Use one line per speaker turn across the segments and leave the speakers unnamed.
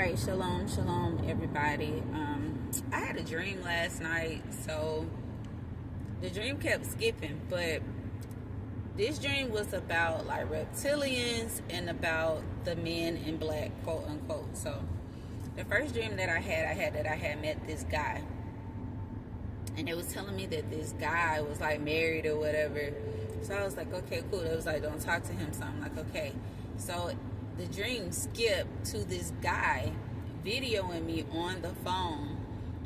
right, shalom, shalom, everybody. I had a dream last night, so the dream kept skipping, but this dream was about like reptilians and about the men in black, quote unquote. So the first dream that I had met this guy, and it was telling me that this guy was like married or whatever. So I was like, okay, cool. It was like, don't talk to him. So I'm like, okay. So the dream skipped to this guy videoing me on the phone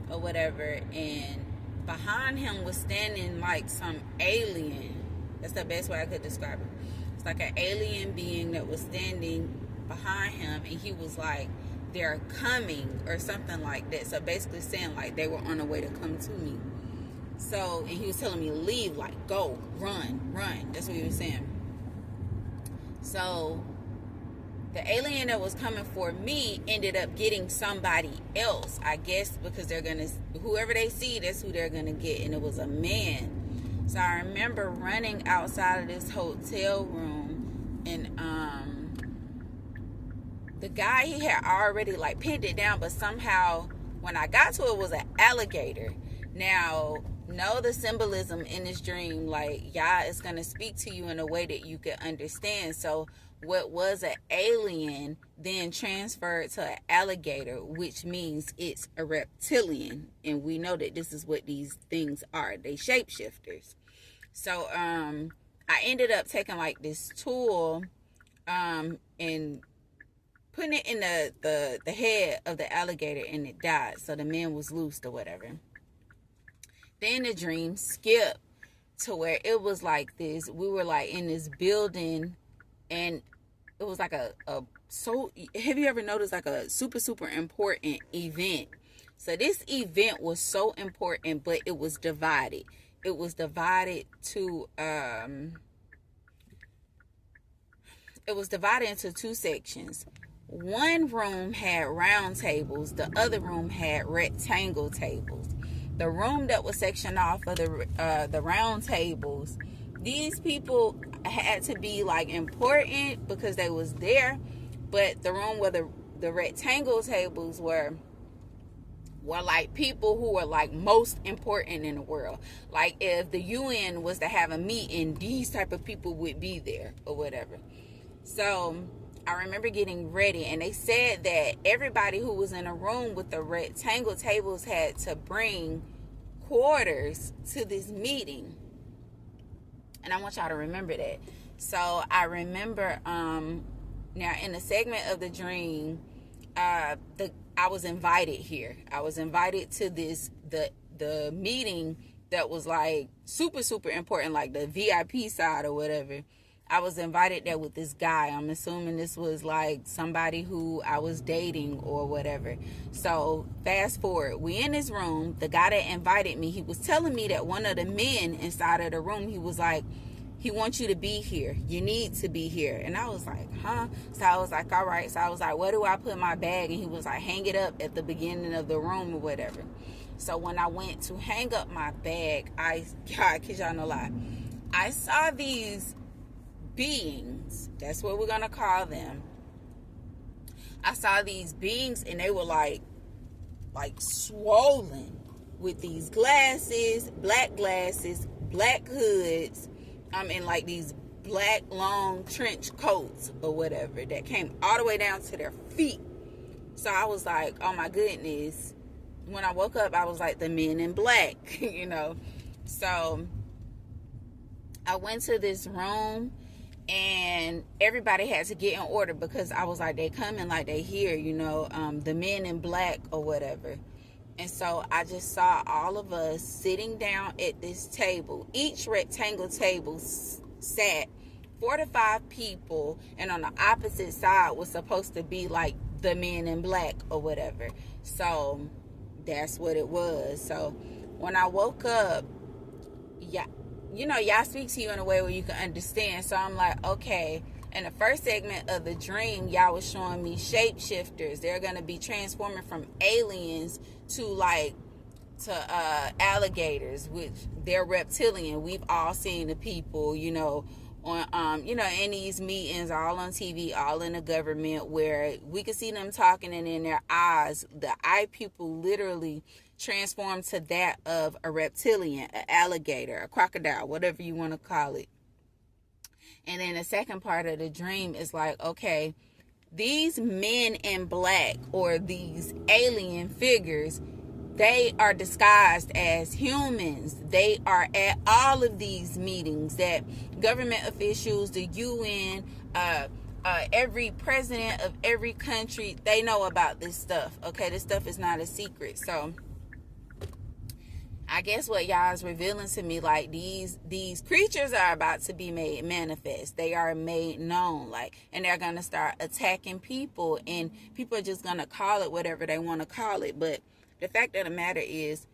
or whatever, and behind him was standing like some alien. That's the best way I could describe it. It's like an alien being that was standing behind him, and he was like, they're coming or something like that. So basically saying like they were on the way to come to me. So, and he was telling me to leave, like go, run. That's what he was saying. So the alien that was coming for me ended up getting somebody else, I guess, because they're gonna, whoever they see, that's who they're gonna get. And it was a man. So I remember running outside of this hotel room, and the guy, he had already like pinned it down, but somehow when I got to it, was an alligator. Now, know the symbolism in this dream, like Yah is going to speak to you in a way that you can understand. So what was an alien then transferred to an alligator, which means it's a reptilian, and we know that this is what these things are. They shapeshifters. So I ended up taking like this tool and putting it in the head of the alligator, and it died. So the man was loosed or whatever. Then the dream skipped to where it was like this. We were like in this building, and it was like so have you ever noticed like a super important event? So this event was so important, but it was divided. It was divided to it was divided into two sections. One room had round tables, the other room had rectangle tables. The room that was sectioned off of the round tables, these people had to be like important because they was there, but the room where the rectangle tables were like people who were like most important in the world. Like if the UN was to have a meeting, these type of people would be there or whatever. So I remember getting ready, and they said that everybody who was in a room with the rectangle tables had to bring quarters to this meeting. And I want y'all to remember that. So I remember now in the segment of the dream, I was invited here. I was invited to the meeting that was like super important, like the VIP side or whatever. I was invited there with this guy. I'm assuming this was like somebody who I was dating or whatever. So fast forward, we in this room. The guy that invited me, he was telling me that one of the men inside of the room, he was like, he wants you to be here. You need to be here. And I was like, huh? So I was like, all right. So I was like, where do I put my bag? And he was like, hang it up at the beginning of the room or whatever. So when I went to hang up my bag, God, kid y'all no lie, I saw these beings, that's what we're gonna call them. I saw these beings, and they were like swollen with these glasses, black hoods, and like these black long trench coats or whatever that came all the way down to their feet. So I was like, oh my goodness. When I woke up, I was like the men in black, you know. So I went to this room, and everybody had to get in order because I was like, they coming, like they here, you know, the men in black or whatever. And so I just saw all of us sitting down at this table. Each rectangle table sat 4 to 5 people, and on the opposite side was supposed to be like the men in black or whatever. So that's what it was. So when I woke up, yeah, you know, Y'all speak to you in a way where you can understand. So I'm like, okay. In the first segment of the dream, Y'all was showing me shapeshifters. They're going to be transforming from aliens to alligators, which they're reptilian. We've all seen the people, you know, on in these meetings, all on TV, all in the government, where we could see them talking, and in their eyes, the eye pupil literally transformed to that of a reptilian, an alligator, a crocodile, whatever you want to call it. And then the second part of the dream is like, okay, these men in black, or these alien figures, they are disguised as humans. They are at all of these meetings that government officials, the UN, every president of every country, they know about this stuff. Okay, this stuff is not a secret. So I guess what y'all is revealing to me, like, these creatures are about to be made manifest. They are made known, like, and they're gonna start attacking people, and people are just gonna call it whatever they want to call it. But the fact of the matter is,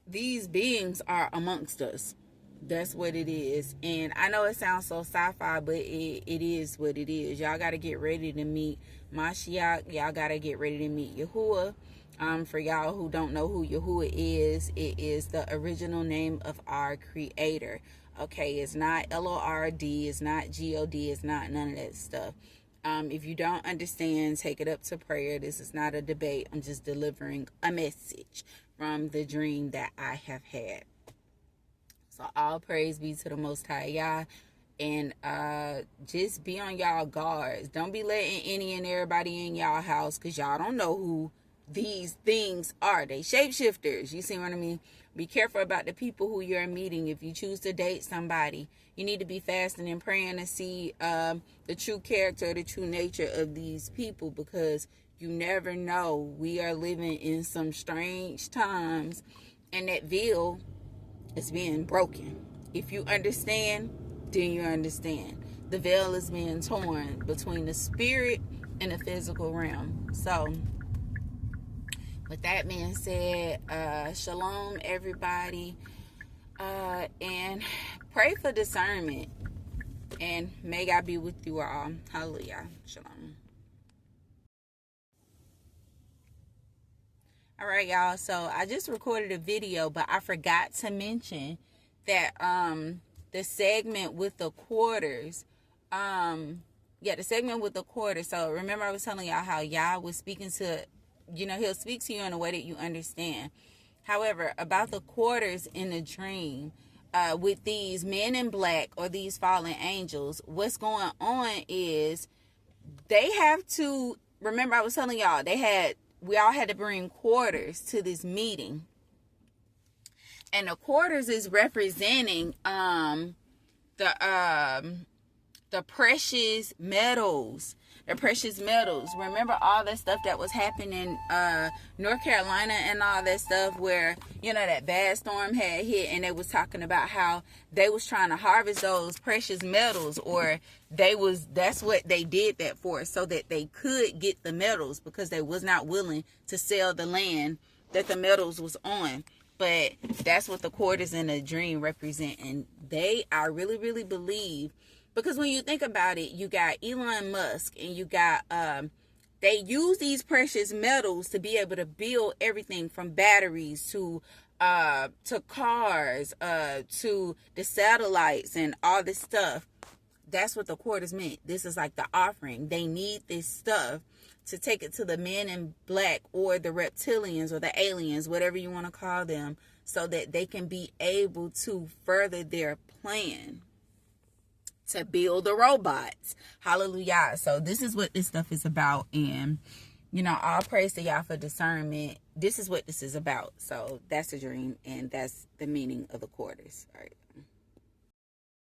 these beings are amongst us. That's what it is. And I know it sounds so sci-fi, but it is what it is. Y'all got to get ready to meet Mashiach. Y'all got to get ready to meet Yahuwah. For y'all who don't know who Yahuwah is, it is the original name of our Creator. Okay, it's not Lord, it's not God, it's not none of that stuff. If you don't understand, take it up to prayer. This is not a debate. I'm just delivering a message from the dream that I have had. So all praise be to the Most High, y'all. And just be on y'all guards. Don't be letting any and everybody in y'all house, because y'all don't know who these things are. They shapeshifters. You see what I mean? Be careful about the people who you're meeting. If you choose to date somebody, you need to be fasting and praying to see the true character, the true nature of these people, because you never know. We are living in some strange times, and that veil is being broken. If you understand, then you understand. The veil is being torn between the spirit and the physical realm. So with that being said, shalom everybody, and pray for discernment, and may God be with you all. Hallelujah. Shalom. All right, y'all, so I just recorded a video, but I forgot to mention that the segment with the quarters, the segment with the quarters. So remember, I was telling y'all how Yah was speaking to, he'll speak to you in a way that you understand. However, about the quarters in the dream, with these men in black, or these fallen angels, what's going on is they have to, remember I was telling y'all, we all had to bring quarters to this meeting. And the quarters is representing the precious metals. The precious metals. Remember all that stuff that was happening in North Carolina and all that stuff, where, that bad storm had hit, and they was talking about how they was trying to harvest those precious metals, or that's what they did that for, so that they could get the metals, because they was not willing to sell the land that the metals was on. But that's what the quarters in the dream represent. And I really, really believe, because when you think about it, you got Elon Musk, and you got, they use these precious metals to be able to build everything from batteries to cars, to the satellites and all this stuff. That's what the quarters meant. This is like the offering. They need this stuff to take it to the men in black, or the reptilians, or the aliens, whatever you want to call them, so that they can be able to further their plan to build the robots. Hallelujah. So this is what this stuff is about. And, all praise to y'all for discernment. This is what this is about. So that's a dream, and that's the meaning of the quarters. All right.